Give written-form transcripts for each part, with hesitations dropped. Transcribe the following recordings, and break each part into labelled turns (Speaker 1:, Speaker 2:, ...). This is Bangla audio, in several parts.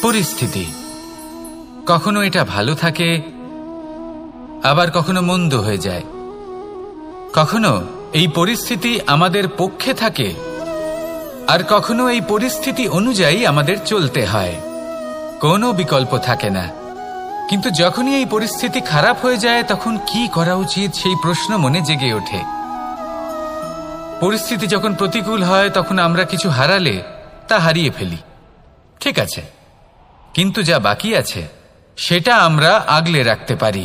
Speaker 1: পরিস্থিতি। কখনো এটা ভালো থাকে, আবার কখনো মন্দ হয়ে যায়। কখনো এই পরিস্থিতি আমাদের পক্ষে থাকে, আর কখনো এই পরিস্থিতি অনুযায়ী আমাদের চলতে হয়। কোনো বিকল্প থাকে না। কিন্তু যখনই এই পরিস্থিতি খারাপ হয়ে যায়, তখন কি করা উচিত সেই প্রশ্ন মনে জেগে ওঠে। পরিস্থিতি যখন প্রতিকূল হয়, তখন আমরা কিছু হারালে তা হারিয়ে ফেলি, ঠিক আছে, কিন্তু যা বাকি আছে সেটা আমরা আগলে রাখতে পারি।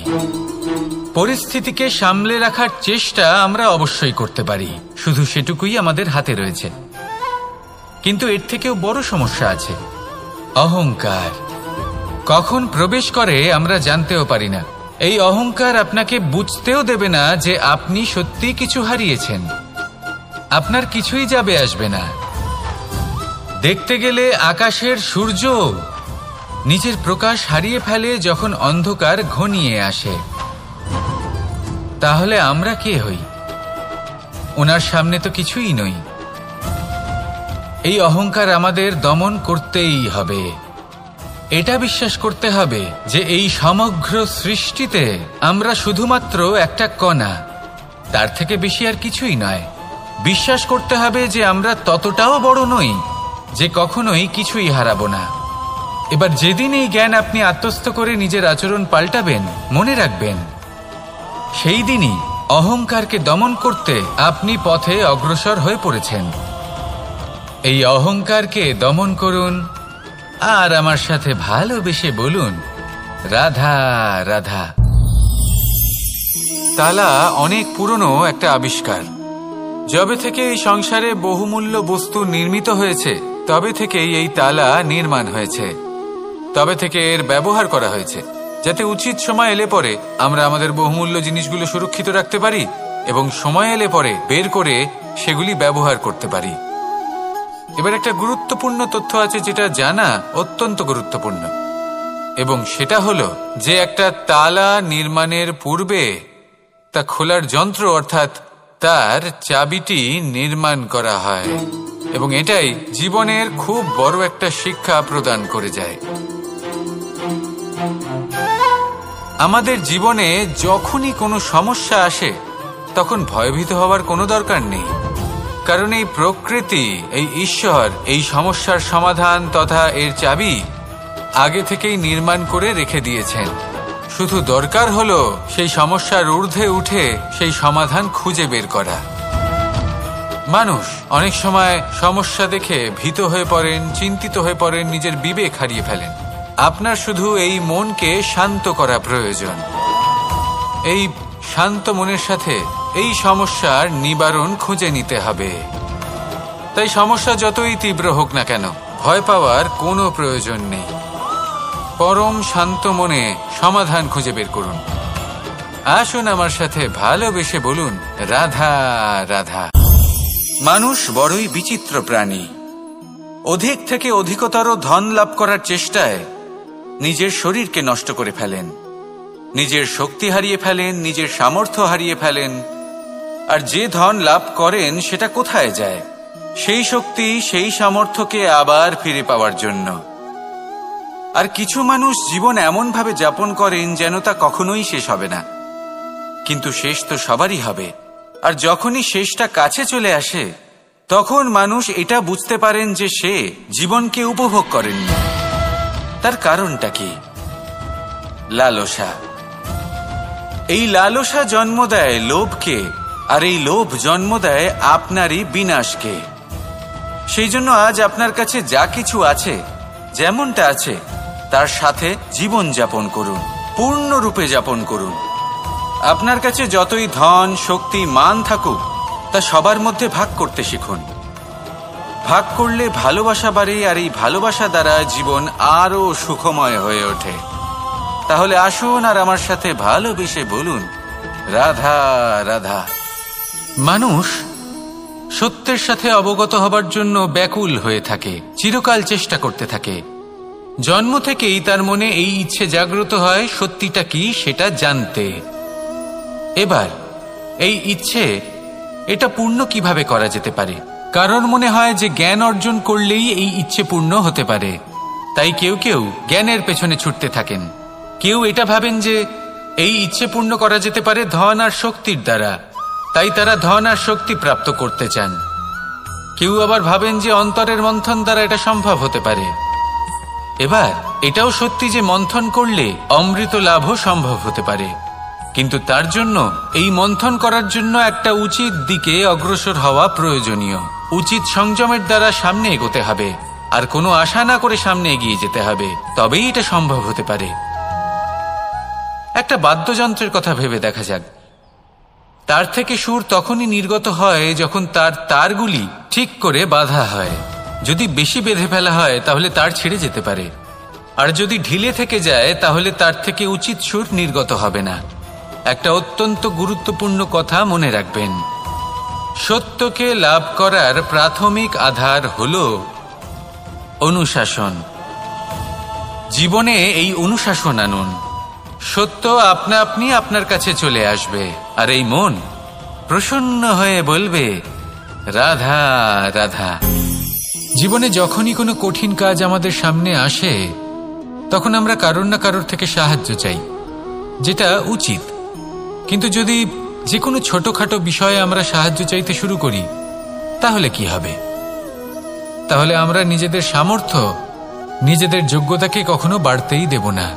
Speaker 1: পরিস্থিতিকে সামলে রাখার চেষ্টা আমরা অবশ্যই করতে পারি, শুধু সেটুকুই আমাদের হাতে রয়েছে। কিন্তু এর থেকেও বড় সমস্যা আছে, অহংকার। কখন প্রবেশ করে আমরা জানতেও পারি না। এই অহংকার আপনাকে বুঝতেও দেবে না যে আপনি সত্যি কিছু হারিয়েছেন। আপনার কিছুই যাবে আসবে না। দেখতে গেলে আকাশের সূর্য নিজের প্রকাশ হারিয়ে ফেলে যখন অন্ধকার ঘনিয়ে আসে। তাহলে আমরা কে হই? ওনার সামনে তো কিছুই নই। এই অহংকার আমাদের দমন করতেই হবে। এটা বিশ্বাস করতে হবে যে এই সমগ্র সৃষ্টিতে আমরা শুধুমাত্র একটা কণা, তার থেকে বেশি আর কিছুই নয়। বিশ্বাস করতে হবে যে আমরা ততটাও বড় নই যে কখনোই কিছুই হারাবো না। এবার যেদিন এই জ্ঞান আপনি আত্মস্থ করে নিজের আচরণ পাল্টাবেন, মনে রাখবেন সেই দিনই অহংকারকে দমন করতে আপনি পথে অগ্রসর হয়ে পড়েছেন। এই অহংকারকে দমন করুন আর আমার সাথে ভালোবেসে বলুন, রাধা রাধা। তালা অনেক পুরনো একটা আবিষ্কার। যবে থেকে এই সংসারে বহুমূল্য বস্তু নির্মিত হয়েছে, তবে থেকেই এই তালা নির্মাণ হয়েছে। তবে থেকে এর ব্যবহার করা হয়েছে, যাতে উচিত সময় এলে পরে আমরা আমাদের বহুমূল্য জিনিসগুলো সুরক্ষিত রাখতে পারি এবং সময় এলে পরে বের করে সেগুলি ব্যবহার করতে পারি। এবার একটা গুরুত্বপূর্ণ তথ্য আছে যেটা জানা অত্যন্ত গুরুত্বপূর্ণ, এবং সেটা হলো যে একটা তালা নির্মাণের পূর্বে তা খোলার যন্ত্র অর্থাৎ তার চাবিটি নির্মাণ করা হয়, এবং এটাই জীবনের খুব বড় একটা শিক্ষা প্রদান করে যায়। আমাদের জীবনে যখনই কোনো সমস্যা আসে, তখন ভয়ভীত হওয়ার কোনো দরকার নেই, কারণ এই প্রকৃতি, এই ঈশ্বর এই সমস্যার সমাধান তথা এর চাবি আগে থেকেই নির্মাণ করে রেখে দিয়েছেন। শুধু দরকার হলো সেই সমস্যার ঊর্ধ্বে উঠে সেই সমাধান খুঁজে বের করা। মানুষ অনেক সময় সমস্যা দেখে ভীত হয়ে পড়েন, চিন্তিত হয়ে পড়েন, নিজের বিবেক হারিয়ে ফেলেন। আপনার শুধু এই মনকে শান্ত করা প্রয়োজন। এই শান্ত মনের সাথে এই সমস্যার নিবারণ খুঁজে নিতে হবে। তাই সমস্যা যতই তীব্র হোক না কেন, ভয় পাওয়ার কোনো প্রয়োজন নেই। পরম শান্ত মনে সমাধান খুঁজে বের করুন। আসুন আমার সাথে ভালোবেসে বলুন, রাধা রাধা। মানুষ বড়ই বিচিত্র প্রাণী। অধিক থেকে অধিকতর ধন লাভ করার চেষ্টায় নিজের শরীরকে নষ্ট করে ফেলেন, নিজের শক্তি হারিয়ে ফেলেন, নিজের সামর্থ্য হারিয়ে ফেলেন। আর যে ধন লাভ করেন সেটা কোথায় যায়? সেই শক্তি, সেই সামর্থ্যকে আবার ফিরে পাওয়ার জন্য। আর কিছু মানুষ জীবন এমনভাবে যাপন করেন যেন তা কখনোই শেষ হবে না, কিন্তু শেষ তো সবারই হবে। আর যখনই শেষটা কাছে চলে আসে, তখন মানুষ এটা বুঝতে পারেন যে সে জীবনকে উপভোগ করেননি। তার কারণটা কি? লালসা। এই লালসা জন্ম দেয় লোভকে, আর এই লোভ জন্ম দেয় আপনারই বিনাশকে। সেই জন্য আজ আপনার কাছে যা কিছু আছে, যেমনটা আছে তার সাথে জীবন যাপন করুন, পূর্ণরূপে যাপন করুন। আপনার কাছে যতই ধন, শক্তি, মান থাকুক, তা সবার মধ্যে ভাগ করতে শিখুন। ভাগ করলে ভালোবাসা বাড়ে, আর এই ভালোবাসা দ্বারা জীবন আরো সুখময় হয়ে ওঠে। তাহলে আসুন আর আমার সাথে ভালোবেসে বলুন, রাধা রাধা। মানুষ সত্যের সাথে অবগত হবার জন্য ব্যাকুল হয়ে থাকে, চিরকাল চেষ্টা করতে থাকে। জন্ম থেকেই তার মনে এই ইচ্ছে জাগ্রত হয় সত্যিটা কি সেটা জানতে। এবার এই ইচ্ছে, এটা পূর্ণ কিভাবে করা যেতে পারে? কারণ মনে হয় যে জ্ঞান অর্জন করলেই এই ইচ্ছে পূর্ণ হতে পারে। তাই কেউ কেউ জ্ঞানের পেছনে ছুটতে থাকেন। কেউ এটা ভাবেন যে এই ইচ্ছে পূর্ণ করা যেতে পারে ধন আর শক্তির দ্বারা, তাই তারা ধন আর শক্তি প্রাপ্ত করতে চান। কেউ আবার ভাবেন যে অন্তরের মন্থন দ্বারা এটা সম্ভব হতে পারে। এবার এটাও সত্যি যে মন্থন করলে অমৃত লাভও সম্ভব হতে পারে, কিন্তু তার জন্য এই মন্থন করার জন্য একটা উচিত দিকে অগ্রসর হওয়া প্রয়োজনীয়। উচিত সংযমের দ্বারা সামনে এগোতে হবে, আর কোনো আশা না করে সামনে এগিয়ে যেতে হবে, তবেই এটা সম্ভব হতে পারে। একটা বাদ্যযন্ত্রের কথা ভেবে দেখা যাক। তার থেকে সুর তখনই নির্গত হয় যখন তার তারগুলি ঠিক করে বাঁধা হয়। যদি বেশি বেঁধে ফেলা হয় তাহলে তার ছিঁড়ে যেতে পারে, আর যদি ঢিলে থেকে যায় তাহলে তার থেকে উচিত সুর নির্গত হবে না। একটা অত্যন্ত গুরুত্বপূর্ণ কথা মনে রাখবেন, সত্যকে লাভ করার প্রাথমিক আধার হল অনুশাসন। জীবনে এই অনুশাসন আনুন, সত্য আপনা আপনি আপনার কাছে চলে আসবে, আর এই মন প্রসন্ন হয়ে বলবে রাধা রাধা। জীবনে যখনই কোনো কঠিন কাজ আমাদের সামনে আসে তখন আমরা কারোর না কারোর থেকে সাহায্য চাই, যেটা উচিত। কিন্তু যদি যে কোনো ছোটখাটো বিষয়ে আমরা সাহায্য চাইতে শুরু করি তাহলে কি হবে? তাহলে আমরা নিজেদের সামর্থ্য, নিজেদের যোগ্যতাকে কখনো বাড়তেই দেব না,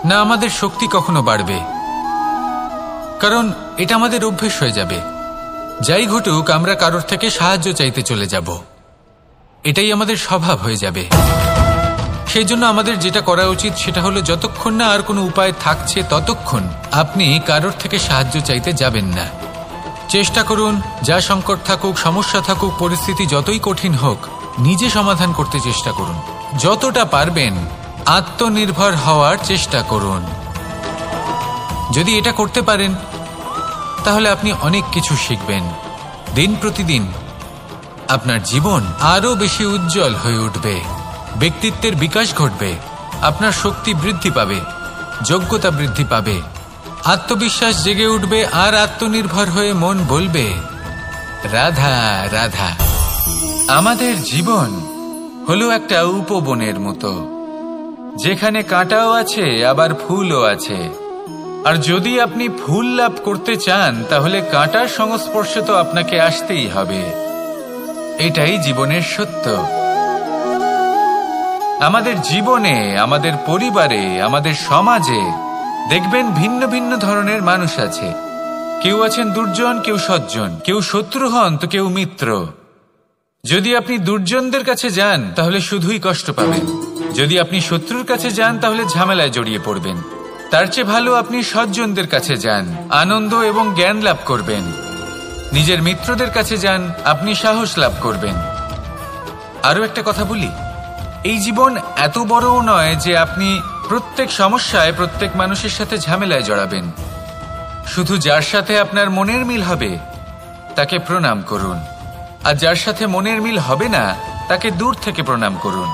Speaker 1: না আমাদের শক্তি কখনো বাড়বে, কারণ এটা আমাদের অভ্যেস হয়ে যাবে। যাই ঘটুক আমরা কারোর থেকে সাহায্য চাইতে চলে যাব, এটাই আমাদের স্বভাব হয়ে যাবে। সেই জন্য আমাদের যেটা করা উচিত সেটা হলো যতক্ষণ না আর কোনো উপায় থাকছে ততক্ষণ আপনি কারোর থেকে সাহায্য চাইতে যাবেন না। চেষ্টা করুন, যা সংকট থাকুক, সমস্যা থাকুক, পরিস্থিতি যতই কঠিন হোক, নিজে সমাধান করতে চেষ্টা করুন। যতটা পারবেন আত্মনির্ভর হওয়ার চেষ্টা করুন। যদি এটা করতে পারেন তাহলে আপনি অনেক কিছু শিখবেন। দিন প্রতিদিন আপনার জীবন আরো বেশি উজ্জ্বল হয়ে উঠবে, ব্যক্তিত্বের বিকাশ ঘটবে, আপনার শক্তি বৃদ্ধি পাবে, যোগ্যতা বৃদ্ধি পাবে, আত্মবিশ্বাস জেগে উঠবে, আর আত্মনির্ভর হয়ে মন বলবে রাধা রাধা। আমাদের জীবন হলো একটা উপবনের মতো, যেখানে কাঁটাও আছে আবার ফুলও আছে। আর যদি আপনি ফুল লাভ করতে চান তাহলে কাঁটার সংস্পর্শে তো আপনাকে আসতেই হবে। এটাই জীবনের সত্য। আমাদের জীবনে, আমাদের পরিবারে, আমাদের সমাজে দেখবেন ভিন্ন ভিন্ন ধরনের মানুষ আছে। কেউ আছেন দুর্জন, কেউ সজ্জন, কেউ শত্রু হন তো কেউ মিত্র। যদি আপনি দুর্জনদের কাছে যান তাহলে শুধুই কষ্ট পাবেন, যদি আপনি শত্রুর কাছে যান তাহলে ঝামেলায় জড়িয়ে পড়বেন। তার চেয়ে ভালো আপনি সজ্জনদের কাছে যান, আনন্দ এবং জ্ঞান লাভ করবেন। নিজের মিত্রদের কাছে যান, আপনি সাহস লাভ করবেন। আরো একটা কথা বলি, এই জীবন এত বড়ও নয় যে আপনি প্রত্যেক সমস্যায় প্রত্যেক মানুষের সাথে ঝামেলায় জড়াবেন। শুধু যার সাথে আপনার মনের মিল হবে তাকে প্রণাম করুন, আর যার সাথে মনের মিল হবে না তাকে দূর থেকে প্রণাম করুন।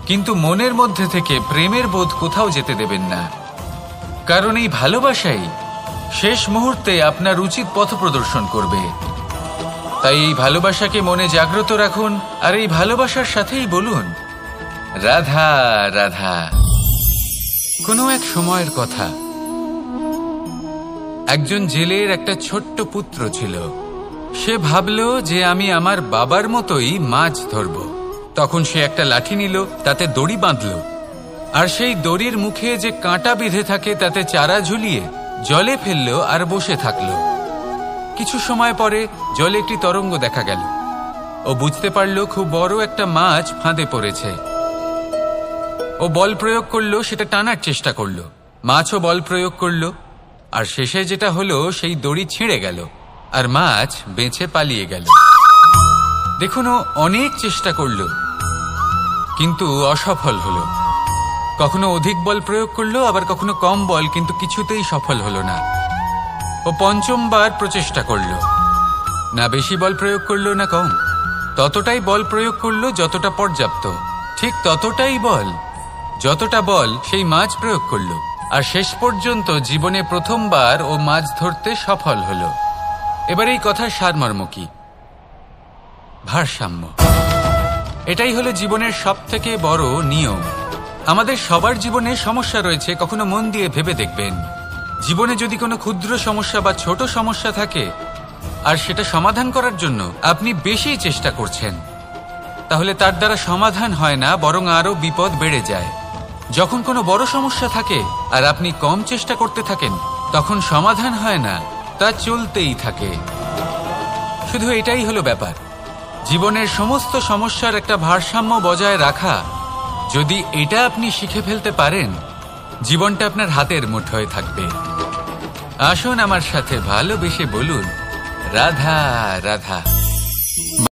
Speaker 1: কিন্তু মনের মধ্যে থেকে প্রেমের বোধ কোথাও যেতে দেবেন না, কারণ এই ভালোবাসাই শেষ মুহূর্তে আপনার উচিত পথ প্রদর্শন করবে। তাই এই ভালোবাসাকে মনে জাগ্রত রাখুন, আর এই ভালোবাসার সাথেই বলুন রাধা রাধা। কোনো এক সময়ের কথা, একজন জেলের একটা ছোট্ট পুত্র ছিল। সে ভাবল যে আমি আমার বাবার মতোই মাছ ধরব। তখন সে একটা লাঠি নিল, তাতে দড়ি বাঁধল, আর সেই দড়ির মুখে যে কাঁটা বিঁধে থাকে তাতে চারা ঝুলিয়ে জলে ফেলল আর বসে থাকল। কিছু সময় পরে জলে একটি তরঙ্গ দেখা গেল। ও বুঝতে পারল খুব বড় একটা মাছ ফাঁদে পড়েছে। ও বল প্রয়োগ করলো, সেটা টানার চেষ্টা করলো, মাছও বল প্রয়োগ করলো, আর শেষে যেটা হলো সেই দড়ি ছিঁড়ে গেল আর মাছ বেঁচে পালিয়ে গেল। দেখুন, ও অনেক চেষ্টা করলো কিন্তু অসফল হলো। কখনো অধিক বল প্রয়োগ করলো, আবার কখনো কম বল, কিন্তু কিছুতেই সফল হলো না। ও পঞ্চমবার প্রচেষ্টা করলো, না বেশি বল প্রয়োগ করলো না কম, ততটাই বল প্রয়োগ করলো যতটা পর্যাপ্ত, ঠিক ততটাই বল, যতটা বল সেই মাছ প্রয়োগ করলো। আর শেষ পর্যন্ত জীবনে প্রথমবার ও মাছ ধরতে সফল হলো। এবার এই কথার সারমর্ম কি? ভারসাম্য। এটাই হলো জীবনের সবথেকে বড় নিয়ম। আমাদের সবার জীবনে সমস্যা রয়েছে, কখনো মন দিয়ে ভেবে দেখবেন। জীবনে যদি কোনো ক্ষুদ্র সমস্যা বা ছোট সমস্যা থাকে আর সেটা সমাধান করার জন্য আপনি বেশি চেষ্টা করছেন, তাহলে তার দ্বারা সমাধান হয় না, বরং আরো বিপদ বেড়ে যায়। যখন কোনো বড় সমস্যা থাকে আর আপনি কম চেষ্টা করতে থাকেন, তখন সমাধান হয় না, তা চলতেই থাকে। শুধু এটাই হলো ব্যাপার, জীবনের সমস্ত সমস্যার একটা ভারসাম্য বজায় রাখা। যদি এটা আপনি শিখে ফেলতে পারেন, জীবনটা আপনার হাতের মুঠোয় থাকবে। আসুন আমার সাথে ভালোবেসে বলুন, রাধা রাধা।